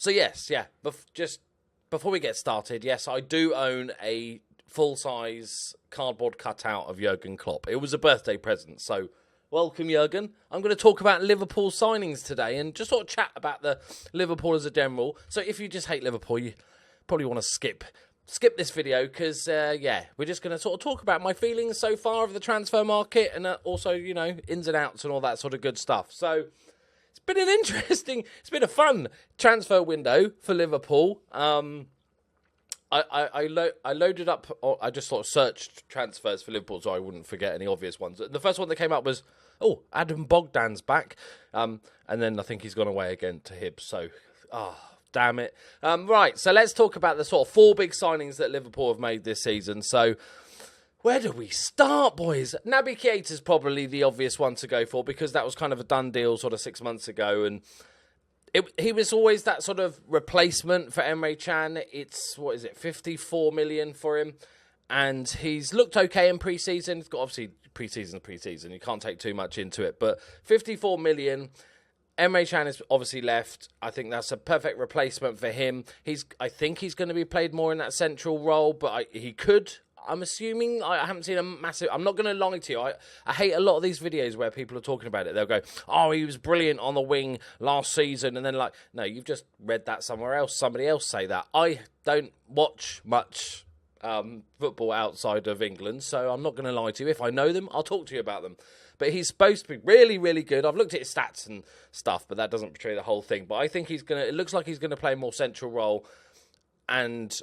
So yes, yeah, just before we get started, yes, I do own a full-size cardboard cutout of Jurgen Klopp. It was a birthday present, so welcome, Jurgen. I'm going to talk about Liverpool signings today and just sort of chat about the Liverpool as a general. So if you just hate Liverpool, you probably want to skip this video because, we're just going to sort of talk about my feelings so far of the transfer market and also, ins and outs and all that sort of good stuff. So it's been a fun transfer window for Liverpool. I loaded up, I just sort of searched transfers for Liverpool so I wouldn't forget any obvious ones. The first one that came up was, Adam Bogdan's back. And then I think he's gone away again to Hibs. So, damn it. Right, so let's talk about the sort of 4 big signings that Liverpool have made this season. So, where do we start, boys? Naby Keita's probably the obvious one to go for because that was kind of a done deal sort of 6 months ago. And he was always that sort of replacement for Emre Can. It's, 54 million for him. And he's looked okay in pre-season. He's got obviously pre-season. You can't take too much into it. But 54 million. Emre Can is obviously left. I think that's a perfect replacement for him. I think he's going to be played more in that central role, but he could. I'm assuming. I haven't seen a massive... I'm not going to lie to you. I hate a lot of these videos where people are talking about it. They'll go, he was brilliant on the wing last season. And then no, you've just read that somewhere else. Somebody else say that. I don't watch much football outside of England, so I'm not going to lie to you. If I know them, I'll talk to you about them. But he's supposed to be really, really good. I've looked at his stats and stuff, but that doesn't portray the whole thing. But I think it looks like he's going to play a more central role. And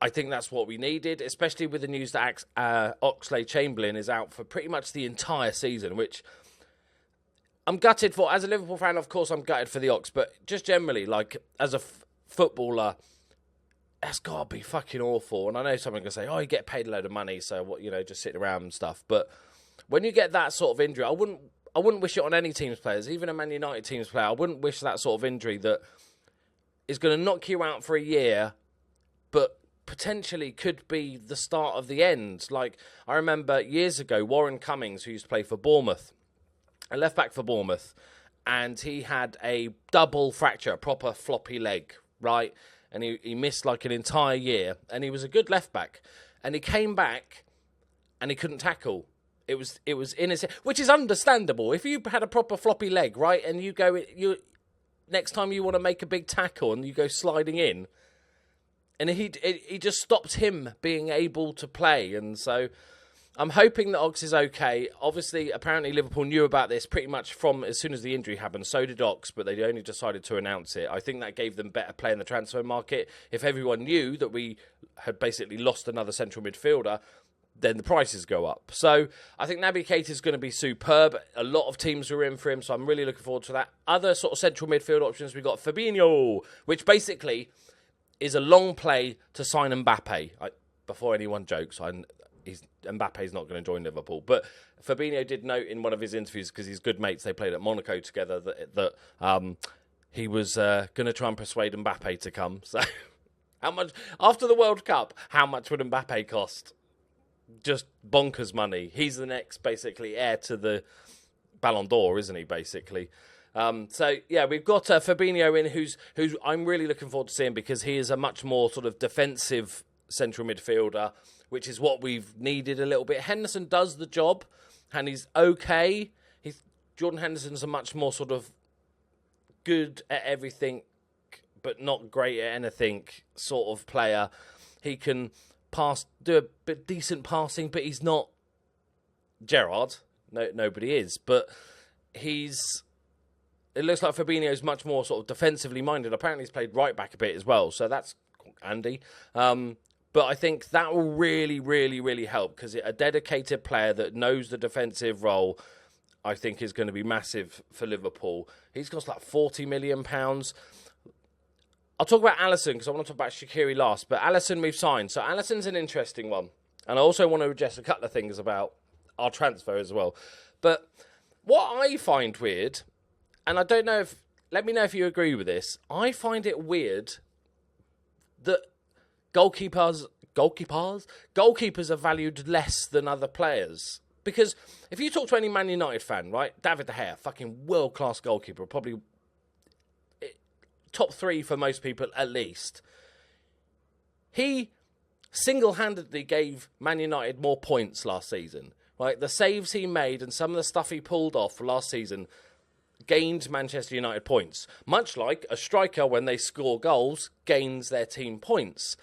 I think that's what we needed, especially with the news that Oxlade-Chamberlain is out for pretty much the entire season, which I'm gutted for. As a Liverpool fan, of course, I'm gutted for the Ox, but just generally, as a footballer, that's got to be fucking awful. And I know someone can say, you get paid a load of money, so what, just sitting around and stuff. But when you get that sort of injury, I wouldn't wish it on any team's players, even a Man United team's player. I wouldn't wish that sort of injury that is going to knock you out for a year, but potentially could be the start of the end. I remember years ago, Warren Cummings, who used to play for Bournemouth, a left-back for Bournemouth, and he had a double fracture, a proper floppy leg, right? And he missed an entire year, and he was a good left-back. And he came back, and he couldn't tackle. It was in his... Which is understandable. If you had a proper floppy leg, right, and you next time you want to make a big tackle, and you go sliding in, and he just stopped him being able to play. And so I'm hoping that Ox is okay. Obviously, apparently Liverpool knew about this pretty much from as soon as the injury happened. So did Ox, but they only decided to announce it. I think that gave them better play in the transfer market. If everyone knew that we had basically lost another central midfielder, then the prices go up. So I think Naby Keita is going to be superb. A lot of teams are in for him, so I'm really looking forward to that. Other sort of central midfield options, we've got Fabinho, which basically is a long play to sign Mbappe. Before anyone jokes, Mbappe's not going to join Liverpool. But Fabinho did note in one of his interviews, because he's good mates, they played at Monaco together, that he was going to try and persuade Mbappe to come. So how much, after the World Cup, how much would Mbappe cost? Just bonkers money. He's the next, basically, heir to the Ballon d'Or, isn't he, basically? We've got Fabinho in, who's I'm really looking forward to seeing because he is a much more sort of defensive central midfielder, which is what we've needed a little bit. Henderson does the job, and he's okay. Jordan Henderson's a much more sort of good at everything, but not great at anything sort of player. He can do a bit decent passing, but he's not Gerrard. No, nobody is, but it looks like Fabinho's much more sort of defensively minded. Apparently he's played right back a bit as well, so that's handy. But I think that will really, really, really help because a dedicated player that knows the defensive role, I think, is going to be massive for Liverpool. He's cost £40 million. I'll talk about Alisson because I want to talk about Shaqiri last, but Alisson we've signed. So Alisson's an interesting one. And I also want to address a couple of things about our transfer as well. But what I find weird, and I don't know if... Let me know if you agree with this. I find it weird that goalkeepers are valued less than other players. Because if you talk to any Man United fan, right? David De Gea, fucking world-class goalkeeper, probably... top 3 for most people at least. He single-handedly gave Man United more points last season. Like, the saves he made and some of the stuff he pulled off last season gained Manchester United points. Much like a striker, when they score goals, gains their team points.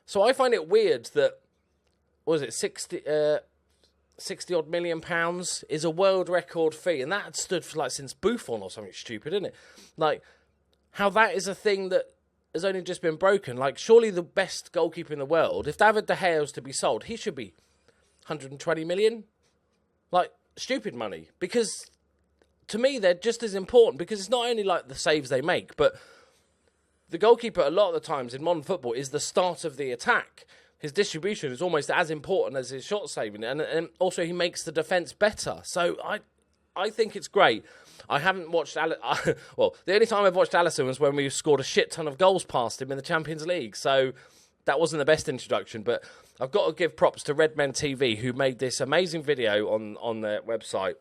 So I find it weird that, what was it, 60 odd million pounds is a world record fee, and that had stood for like since Buffon or something stupid, isn't it? Like, how that is a thing that has only just been broken. Like, surely the best goalkeeper in the world, if David De Gea was to be sold, he should be 120 million. Like, stupid money. Because to me, they're just as important, because it's not only like the saves they make, but the goalkeeper, a lot of the times in modern football, is the start of the attack. His distribution is almost as important as his shot saving, and also he makes the defence better. So I think it's great. I haven't watched... well, the only time I've watched Alisson was when we scored a shit ton of goals past him in the Champions League. So that wasn't the best introduction, but I've got to give props to Redmen TV, who made this amazing video on their website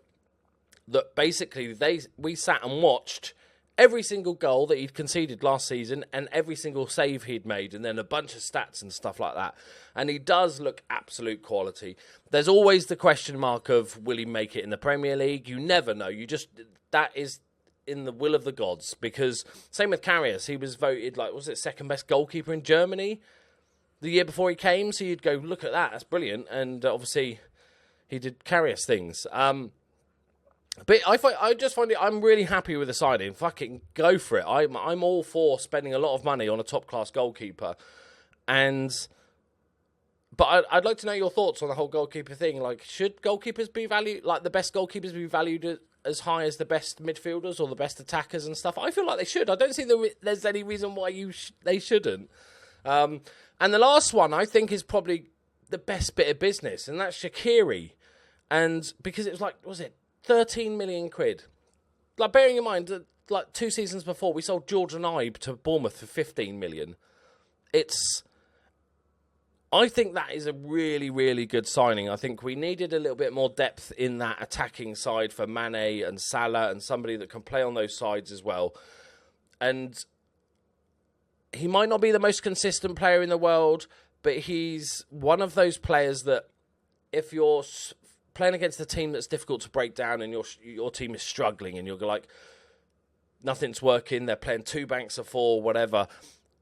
that basically we sat and watched every single goal that he'd conceded last season and every single save he'd made, and then a bunch of stats and stuff like that. And he does look absolute quality. There's always the question mark of, will he make it in the Premier League? You never know. That is in the will of the gods, because same with Karius. He was voted, second best goalkeeper in Germany the year before he came. So you'd go, look at that, that's brilliant. And obviously he did Karius things. But I just find I'm really happy with the signing. Fucking go for it. I'm all for spending a lot of money on a top-class goalkeeper. But I'd like to know your thoughts on the whole goalkeeper thing. Like, should goalkeepers be valued, like the best goalkeepers be valued as high as the best midfielders or the best attackers and stuff? I feel like they should. I don't see there's any reason why they shouldn't. And the last one, I think, is probably the best bit of business, and that's Shaqiri. And because it was like, was it 13 million quid? Like, bearing in mind that, like, 2 seasons before, we sold Jordan Ibe to Bournemouth for 15 million. I think that is a really, really good signing. I think we needed a little bit more depth in that attacking side for Mane and Salah, and somebody that can play on those sides as well. And he might not be the most consistent player in the world, but he's one of those players that, if you're playing against a team that's difficult to break down and your team is struggling and you're like, nothing's working, they're playing 2 banks of 4, whatever,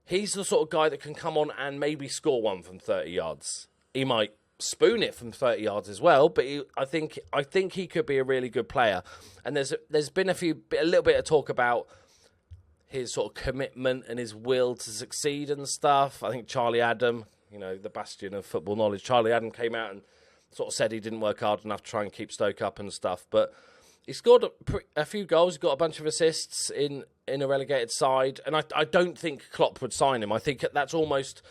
he's the sort of guy that can come on and maybe score one from 30 yards. He might spoon it from 30 yards as well, but I think he could be a really good player. And there's been a little bit of talk about his sort of commitment and his will to succeed and stuff. I think Charlie Adam, the bastion of football knowledge, Charlie Adam came out and sort of said he didn't work hard enough to try and keep Stoke up and stuff. But he scored a few goals. He got a bunch of assists in a relegated side. And I don't think Klopp would sign him. I think that's almost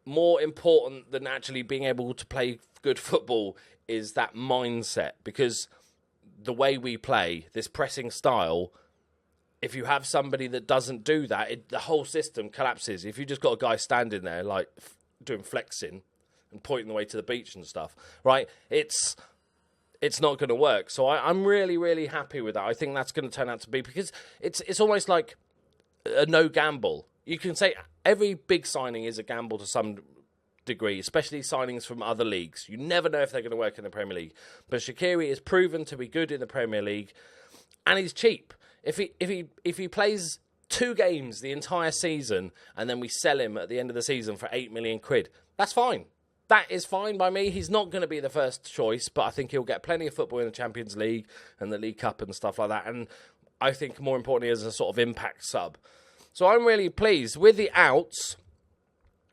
more important than actually being able to play good football, is that mindset. Because the way we play, this pressing style, if you have somebody that doesn't do that, the whole system collapses. If you just got a guy standing there, like, doing flexing and pointing the way to the beach and stuff, right? It's not going to work. So I'm really, really happy with that. I think that's going to turn out to be, because it's almost like a no gamble. You can say every big signing is a gamble to some degree, especially signings from other leagues. You never know if they're going to work in the Premier League. But Shaqiri is proven to be good in the Premier League, and he's cheap. If he plays 2 games the entire season and then we sell him at the end of the season for 8 million quid, that's fine. That is fine by me. He's not going to be the first choice, but I think he'll get plenty of football in the Champions League and the League Cup and stuff like that. And I think, more importantly, as a sort of impact sub. So I'm really pleased. With the outs,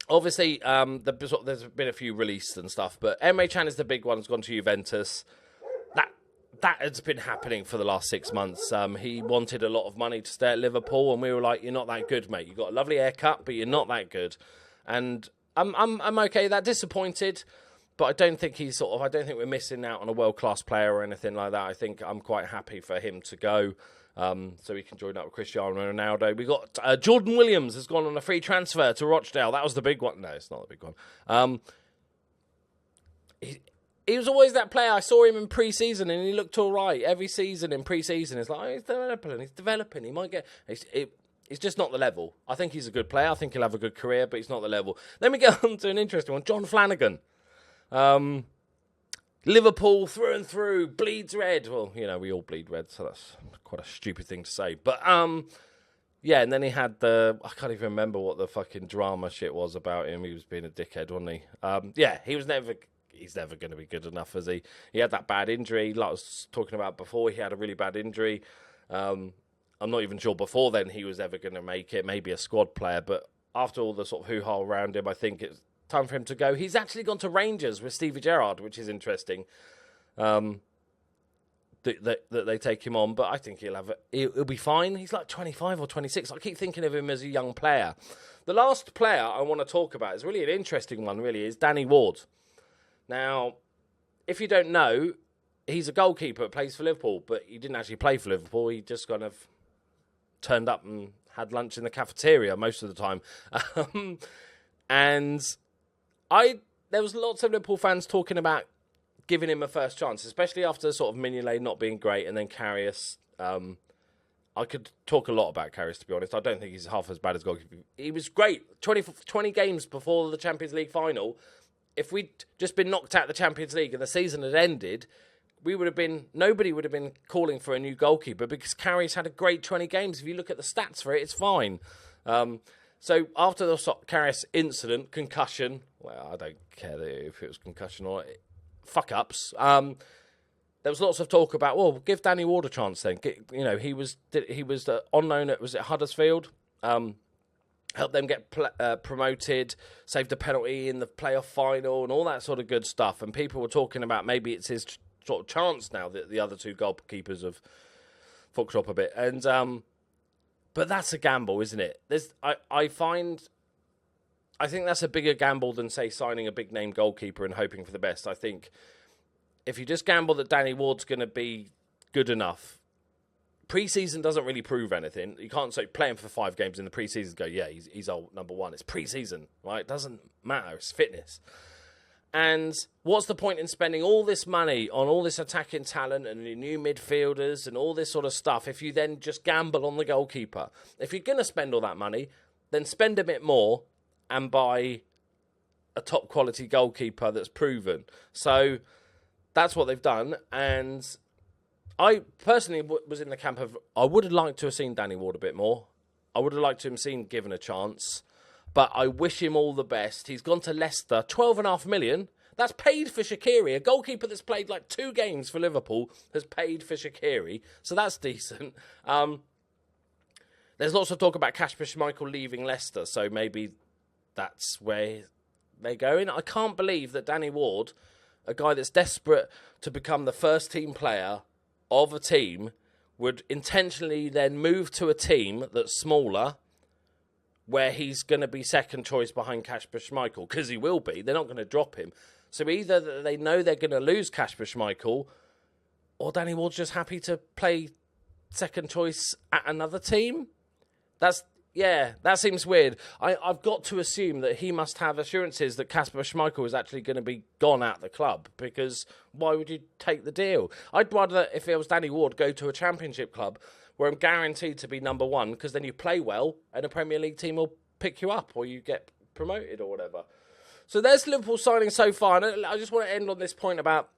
obviously, there's been a few released and stuff, but Emre Can is the big one. Has gone to Juventus. That has been happening for the last 6 months. He wanted a lot of money to stay at Liverpool, and we were like, "You're not that good, mate. You've got a lovely haircut, but you're not that good." And I'm okay. That disappointed, but I don't think we're missing out on a world-class player or anything like that. I think I'm quite happy for him to go, so he can join up with Cristiano Ronaldo. We got Jordan Williams has gone on a free transfer to Rochdale. That was the big one. No, it's not the big one. He was always that player. I saw him in pre-season and he looked all right. Every season in pre-season, it's like, he's developing. He might get... He's just not the level. I think he's a good player. I think he'll have a good career, but he's not the level. Then we get on to an interesting one. John Flanagan. Liverpool through and through, bleeds red. Well, we all bleed red, so that's quite a stupid thing to say. But, yeah, and then he had I can't even remember what the fucking drama shit was about him. He was being a dickhead, wasn't he? Yeah, he's never going to be good enough, is he? He had that bad injury, like I was talking about before. He had a really bad injury. I'm not even sure before then he was ever going to make it, maybe a squad player. But after all the sort of hoo-ha around him, I think it's time for him to go. He's actually gone to Rangers with Stevie Gerrard, which is interesting. That they take him on, but I think he'll be fine. He's like 25 or 26. I keep thinking of him as a young player. The last player I want to talk about is really an interesting one, really, is Danny Ward. Now, if you don't know, he's a goalkeeper, plays for Liverpool, but he didn't actually play for Liverpool. He just kind of turned up and had lunch in the cafeteria most of the time. And there was lots of Liverpool fans talking about giving him a first chance, especially after sort of Mignolet not being great, and then Karius. I could talk a lot about Karius, to be honest. I don't think he's half as bad as goalkeeper. He was great. 20 games before the Champions League final. If we'd just been knocked out of the Champions League and the season had ended, nobody would have been calling for a new goalkeeper, because Karius had a great 20 games. If you look at the stats for it, it's fine. So after the Karius incident, concussion, well, I don't care if it was concussion or fuck-ups, there was lots of talk about, well, give Danny Ward a chance then. He was on loan at, was it Huddersfield? Helped them get promoted, saved a penalty in the playoff final and all that sort of good stuff. And people were talking about maybe it's his sort of chance now that the other two goalkeepers have fucked up a bit. And but that's a gamble, isn't it? I think that's a bigger gamble than, say, signing a big-name goalkeeper and hoping for the best. I think if you just gamble that Danny Ward's going to be good enough, pre-season doesn't really prove anything. You can't say play him for 5 games in the pre-season and go, yeah, he's our number one. It's pre-season, right? It doesn't matter. It's fitness. And what's the point in spending all this money on all this attacking talent and new midfielders and all this sort of stuff if you then just gamble on the goalkeeper? If you're going to spend all that money, then spend a bit more and buy a top-quality goalkeeper that's proven. So that's what they've done. And I personally was in the camp of, I would have liked to have seen Danny Ward a bit more. I would have liked to have seen given a chance. But I wish him all the best. He's gone to Leicester, 12.5 million. That's paid for Shaqiri. A goalkeeper that's played like 2 games for Liverpool has paid for Shaqiri. So that's decent. There's lots of talk about Kasper Schmeichel leaving Leicester. So maybe that's where they're going. I can't believe that Danny Ward, a guy that's desperate to become the first team player of a team, would intentionally then move to a team that's smaller, where he's going to be second choice behind Kasper Schmeichel, because he will be. They're not going to drop him. So either they know they're going to lose Kasper Schmeichel, or Danny Ward's just happy to play second choice at another team. That seems weird. I've got to assume that he must have assurances that Kasper Schmeichel is actually going to be gone at the club, because why would you take the deal? I'd rather, if it was Danny Ward, go to a championship club where I'm guaranteed to be number one, because then you play well and a Premier League team will pick you up or you get promoted or whatever. So there's Liverpool signing so far. And I just want to end on this point about,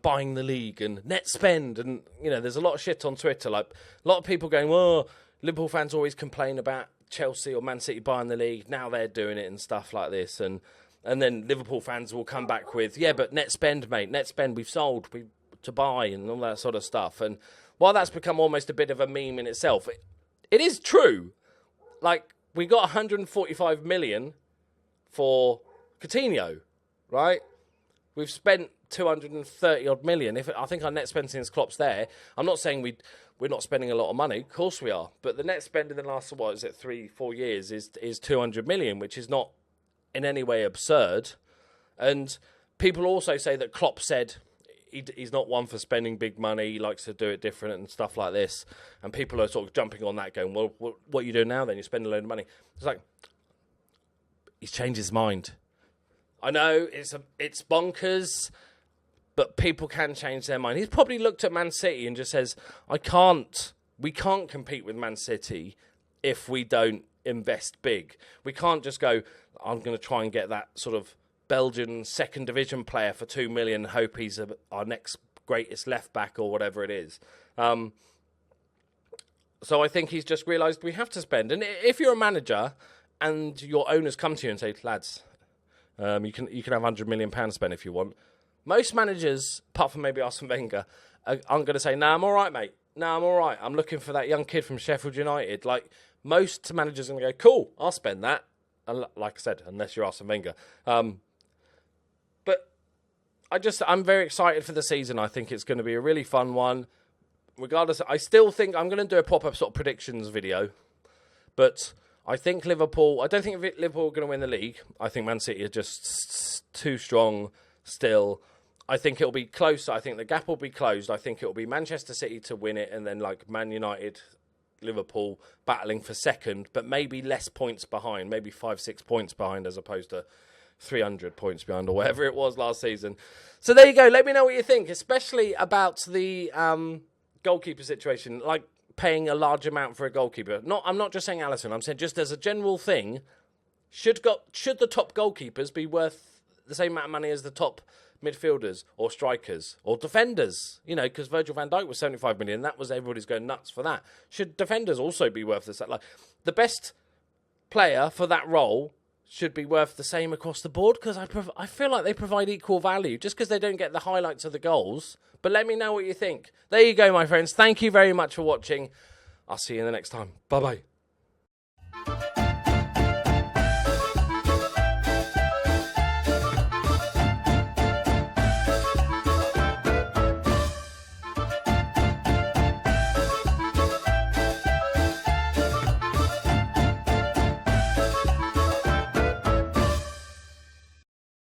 buying the league and net spend. And, there's a lot of shit on Twitter. Like, a lot of people going, well, Liverpool fans always complain about Chelsea or Man City buying the league. Now they're doing it and stuff like this. And then Liverpool fans will come back with, yeah, but net spend, mate. Net spend, we've sold to buy and all that sort of stuff. And while that's become almost a bit of a meme in itself, it is true. Like, we got 145 million for Coutinho, right? We've spent 230 odd million. I think our net spend since Klopp's there. I'm not saying we're not spending a lot of money. Of course we are. But the net spend in the last, 3-4 years is 200 million, which is not in any way absurd. And people also say that Klopp said he's not one for spending big money. He likes to do it different and stuff like this. And people are sort of jumping on that going, well, what are you doing now then? You spend a load of money. It's like, he's changed his mind. I know it's bonkers, but people can change their mind. He's probably looked at Man City and just says, we can't compete with Man City if we don't invest big. We can't just go, I'm going to try and get that sort of Belgian second division player for 2 million, hope he's our next greatest left back or whatever it is. So I think he's just realised we have to spend. And if you're a manager and your owners come to you and say, lads, you can have £100 million spent if you want. Most managers, apart from maybe Arsene Wenger, aren't going to say, nah, I'm all right, mate. Nah, I'm all right. I'm looking for that young kid from Sheffield United. Like, most managers are going to go, cool, I'll spend that. And like I said, unless you're Arsene Wenger. But I'm very excited for the season. I think it's going to be a really fun one. Regardless, I still think I'm going to do a pop-up sort of predictions video. But I think Liverpool, I don't think Liverpool are going to win the league. I think Man City are just too strong still. I think it'll be close. I think the gap will be closed. I think it'll be Manchester City to win it and then like Man United, Liverpool battling for second, but maybe less points behind, maybe 5-6 points behind as opposed to 300 points behind or whatever it was last season. So there you go. Let me know what you think, especially about the goalkeeper situation, like paying a large amount for a goalkeeper. I'm not just saying Alisson. I'm saying just as a general thing, should the top goalkeepers be worth the same amount of money as the top midfielders or strikers or defenders? You know, because Virgil van Dijk was 75 million. That was everybody's going nuts for that. Should defenders also be worth this? Like the best player for that role should be worth the same across the board, because I feel like they provide equal value just because they don't get the highlights of the goals. But let me know what you think. There you go, my friends. Thank you very much for watching. I'll see you in the next time. Bye-bye.